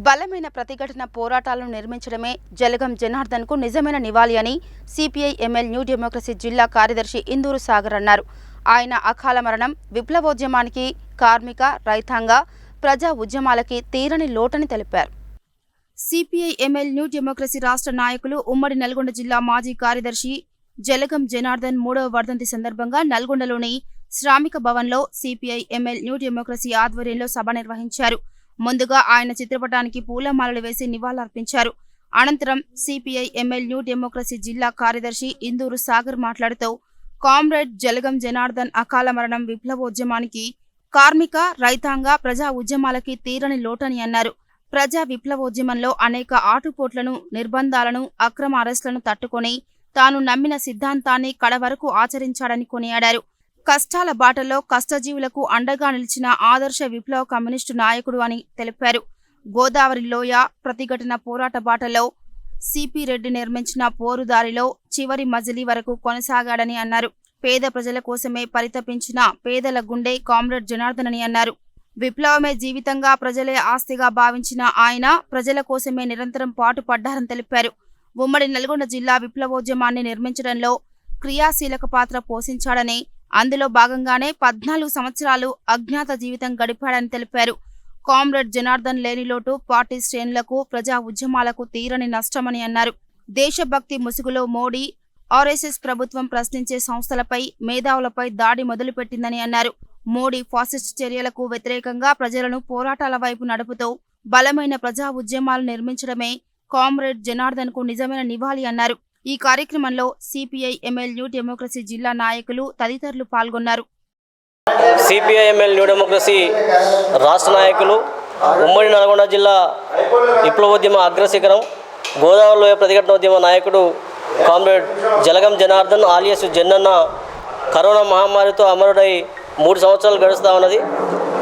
బలమైన ప్రతిఘటన పోరాటాలను నిర్మించడమే జలగం జనార్దన్కు నిజమైన నివాళి అని సిపిఐ ఎంఎల్ న్యూ డెమోక్రసీ జిల్లా కార్యదర్శి ఇందూరు సాగర్ అన్నారు. ఆయన అకాల మరణం విప్లవోద్యమానికి, కార్మిక, రైతాంగ, ప్రజా ఉద్యమాలకి తీరని లోటని తెలిపారు. సిపిఐ ఎంఎల్ న్యూ డెమోక్రసీ రాష్ట్ర నాయకులు ఉమ్మడి నల్గొండ జిల్లా మాజీ కార్యదర్శి జలగం జనార్దన్ 3వ వర్ధంతి సందర్భంగా నల్గొండలోని శ్రామిక భవన్లో సిపిఐ ఎంఎల్ న్యూ డెమోక్రసీ ఆధ్వర్యంలో సభ నిర్వహించారు. ముందుగా ఆయన చిత్రపటానికి పూలమాలలు వేసి నివాళులర్పించారు. అనంతరం సిపిఐ ఎంఎల్ న్యూ డెమోక్రసీ జిల్లా కార్యదర్శి ఇందూరు సాగర్ మాట్లాడుతూ కామ్రేడ్ జలగం జనార్దన్ అకాల మరణం విప్లవోద్యమానికి, కార్మిక, రైతాంగ, ప్రజా ఉద్యమాలకి తీరని లోటని అన్నారు. ప్రజా విప్లవోద్యమంలో అనేక ఆటుపోట్లను, నిర్బంధాలను, అక్రమ అరెస్టులను తట్టుకొని తాను నమ్మిన సిద్ధాంతాన్ని కడవరకు ఆచరించాడని కొనియాడారు. కష్టాల బాటలో కష్టజీవులకు అండగా నిలిచిన ఆదర్శ విప్లవ కమ్యూనిస్టు నాయకుడు అని తెలిపారు. గోదావరి లోయ ప్రతిఘటన పోరాట బాటలో సిపి రెడ్డి నిర్మించిన పోరుదారిలో చివరి మజిలీ వరకు కొనసాగాడని అన్నారు. పేద ప్రజల కోసమే పరితపించిన పేదల గుండె కామ్రేడ్ జనార్దన్ అని అన్నారు. విప్లవమే జీవితంగా, ప్రజలే ఆస్తిగా భావించిన ఆయన ప్రజల కోసమే నిరంతరం పాటుపడ్డారని తెలిపారు. ఉమ్మడి నల్గొండ జిల్లా విప్లవోద్యమాన్ని నిర్మించడంలో క్రియాశీలక పాత్ర పోషించాడని, అందులో భాగంగానే 14 సంవత్సరాలు అజ్ఞాత జీవితం గడిపాడని తెలిపారు. కామ్రేడ్ జనార్దన్ లేని లోటు పార్టీ శ్రేణులకు, ప్రజా ఉద్యమాలకు తీరని నష్టమని అన్నారు. దేశభక్తి ముసుగులో మోడీ, ఆర్ఎస్ఎస్ ప్రభుత్వం ప్రశ్నించే సంస్థలపై, మేధావులపై దాడి మొదలుపెట్టిందని అన్నారు. మోడీ ఫాసిస్ట్ చర్యలకు వ్యతిరేకంగా ప్రజలను పోరాటాల వైపు నడుపుతూ బలమైన ప్రజా ఉద్యమాలు నిర్మించడమే కామ్రేడ్ జనార్దన్కు నిజమైన నివాళి అన్నారు. ఈ కార్యక్రమంలో సిపిఐ ఎంఎల్ న్యూ డెమోక్రసీ జిల్లా నాయకులు తదితరులు పాల్గొన్నారు. సిపిఐ ఎంఎల్ న్యూ డెమోక్రసీ రాష్ట్ర నాయకులు, ఉమ్మడి నల్గొండ జిల్లా విప్లవోద్యమ అగ్రశిఖరం, గోదావరిలోయ ప్రతిఘటనోద్యమ నాయకుడు comrade Jalagam Janardhan alias Jannanna corona మహమ్మారితో అమరుడై 3 సంవత్సరాలు గడుస్తూ ఉన్నది.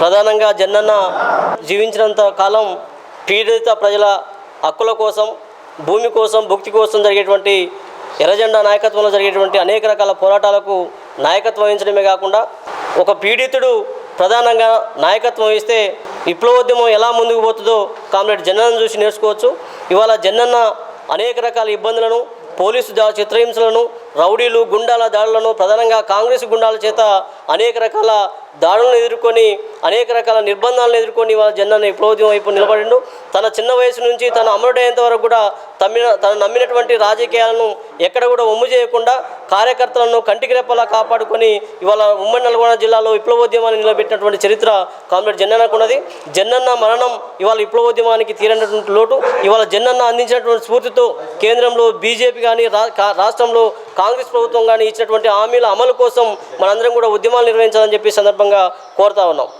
ప్రధానంగా జన్నన్న జీవించినంత కాలం పీడిత ప్రజల హక్కుల కోసం, భూమి కోసం, భుక్తి కోసం జరిగేటువంటి ఎర్రజెండా నాయకత్వంలో జరిగేటువంటి అనేక రకాల పోరాటాలకు నాయకత్వం వహించడమే కాకుండా ఒక పీడితుడు ప్రధానంగా నాయకత్వం వహిస్తే విప్లవోద్యమం ఎలా ముందుకు పోతుందో కామ్రేడ్ జన్నన్న చూసి నేర్చుకోవచ్చు. ఇవాళ జన్నన్న అనేక రకాల ఇబ్బందులను, పోలీసు చిత్రహింసలను, రౌడీలు, గుండాల దాడులను, ప్రధానంగా కాంగ్రెస్ గుండాల చేత అనేక రకాల దాడులను ఎదుర్కొని, అనేక రకాల నిర్బంధాలను ఎదుర్కొని ఇవాళ జన్నన్న విప్లవోద్యమం వైపు నిలబడిండు. తన చిన్న వయసు నుంచి తను అమరుడయ్యేంత వరకు కూడా తను నమ్మినటువంటి రాజకీయాలను ఎక్కడ కూడా ఒమ్ము చేయకుండా కార్యకర్తలను కంటికి రెప్పలా కాపాడుకొని ఇవాళ ఉమ్మడి నల్గొండ జిల్లాలో విప్లవోద్యమాన్ని నిలబెట్టినటువంటి చరిత్ర కామ్రేడ్ జన్నన్నకు ఉన్నది. జన్నన్న మరణం ఇవాళ విప్లవోద్యమానికి తీరనటువంటి లోటు. ఇవాళ జన్నన్న అందించినటువంటి స్ఫూర్తితో కేంద్రంలో బీజేపీ కానీ, రాష్ట్రంలో కాంగ్రెస్ ప్రభుత్వం కానీ ఇచ్చినటువంటి హామీల అమలు కోసం మనందరం కూడా ఉద్యమాలు నిర్వహించాలని చెప్పి సందర్భంగా కోరుతా ఉన్నాం.